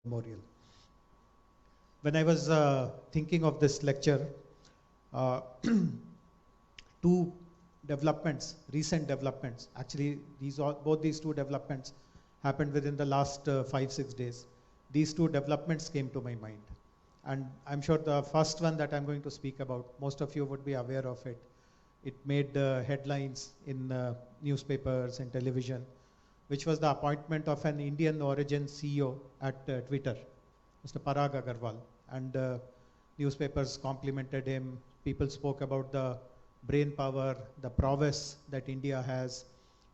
Memorial. When I was thinking of this lecture, uh, two developments, recent developments, actually both these two developments happened within the last 5-6 days. These two developments came to my mind. And I'm sure the first one that I'm going to speak about, most of you would be aware of it. It made headlines in newspapers and television, which was the appointment of an Indian origin CEO at Twitter, Mr. Parag Agarwal. And newspapers complimented him. People spoke about the brain power, the prowess that India has.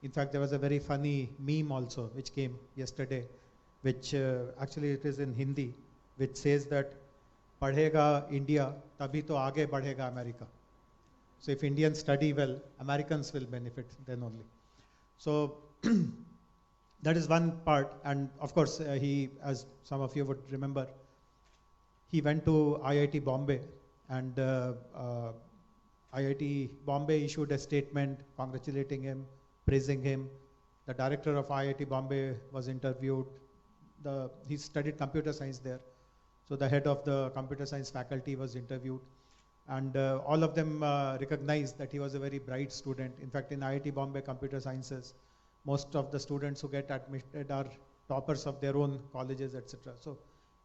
In fact, there was a very funny meme also, which came yesterday, which actually it is in Hindi, which says that Padhega India, tabhi to aage badhega America. So if Indians study well, Americans will benefit then only. So that is one part. And of course, he, as some of you would remember, he went to IIT Bombay, and IIT Bombay issued a statement congratulating him, praising him. The director of IIT Bombay was interviewed. He studied computer science there. So the head of the computer science faculty was interviewed. And all of them recognized that he was a very bright student. In fact, in IIT Bombay Computer Sciences, most of the students who get admitted are toppers of their own colleges, etc. So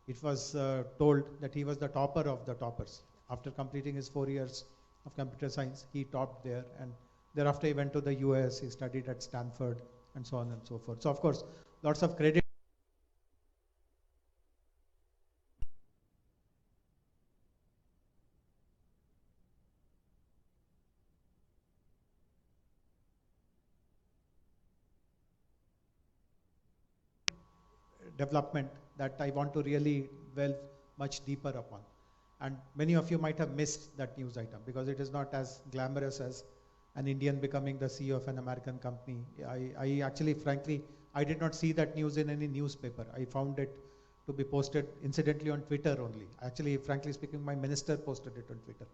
it was told that he was the topper of the toppers. After completing his 4 years of computer science, he topped there. And thereafter, he went to the US, he studied at Stanford, and so on and so forth. So, of course, lots of credit. Development that I want to really delve much deeper upon. And many of you might have missed that news item because it is not as glamorous as an Indian becoming the CEO of an American company. I actually, frankly, I did not see that news in any newspaper. I found it to be posted incidentally on Twitter only. Actually, frankly speaking, my minister posted it on Twitter,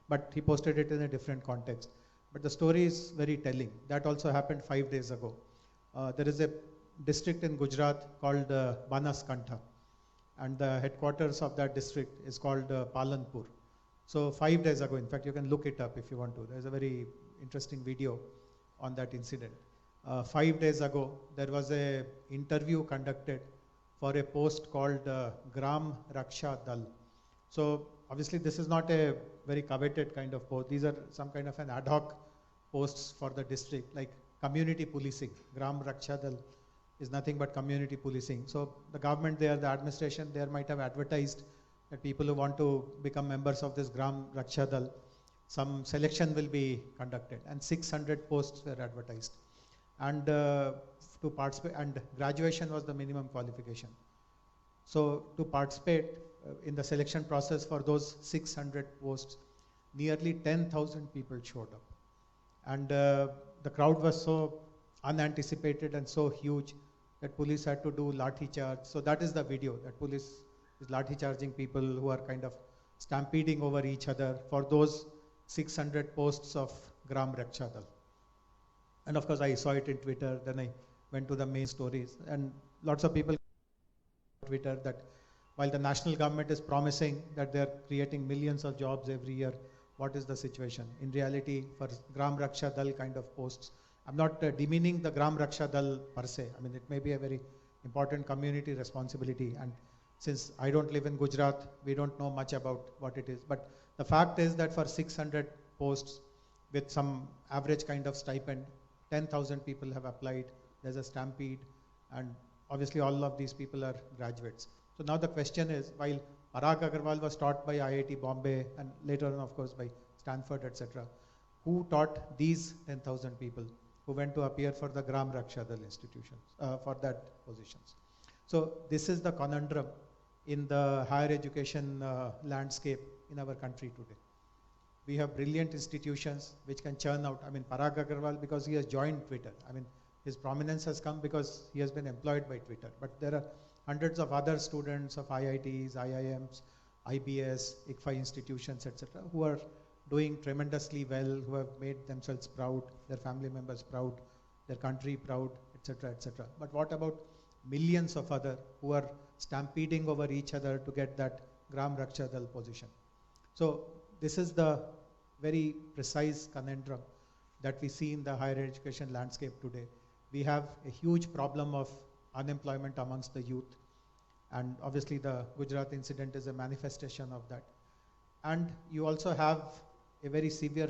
but he posted it in a different context. But the story is very telling. That also happened 5 days ago. There is a district in Gujarat called Banaskantha, and the headquarters of that district is called Palanpur. So 5 days ago, in fact, you can look it up if you want to. There's a very interesting video on that incident. 5 days ago, there was a interview conducted for a post called Gram Raksha Dal. So obviously, this is not a very coveted kind of post. These are some kind of an ad hoc posts for the district, like community policing. Gram Raksha Dal is nothing but community policing. So the government there, the administration there might have advertised that people who want to become members of this Gram Raksha Dal, some selection will be conducted, and 600 posts were advertised. And to participate, and graduation was the minimum qualification. So to participate in the selection process for those 600 posts, nearly 10,000 people showed up. And the crowd was so unanticipated and so huge that police had to do lathi charge. So that is the video, that police is lathi charging people who are kind of stampeding over each other for those 600 posts of Gram Raksha Dal. And of course, I saw it in Twitter. Then I went to the main stories, and lots of people on Twitter that while the national government is promising that they're creating millions of jobs every year, what is the situation? In reality, for Gram Raksha Dal kind of posts, I'm not demeaning the Gram Raksha Dal per se. I mean, it may be a very important community responsibility. And since I don't live in Gujarat, we don't know much about what it is. But the fact is that for 600 posts with some average kind of stipend, 10,000 people have applied. There's a stampede. And obviously, all of these people are graduates. So now the question is, while Parag Agarwal was taught by IIT Bombay and later on, of course, by Stanford, etc., who taught these 10,000 people who went to appear for the Gram Raksha Dal institutions, for that positions? So this is the conundrum in the higher education landscape in our country today. We have brilliant institutions which can churn out. I mean, Parag Agarwal, because he has joined Twitter. I mean, his prominence has come because he has been employed by Twitter. But there are hundreds of other students of IITs, IIMs, IBS, ICFI institutions, etc., who are doing tremendously well, who have made themselves proud, their family members proud, their country proud, etc., etc. But what about millions of other who are stampeding over each other to get that Gram Raksha Dal position. So this is the very precise conundrum that we see in the higher education landscape today. We have a huge problem of unemployment amongst the youth, and obviously the Gujarat incident is a manifestation of that. And you also have a very severe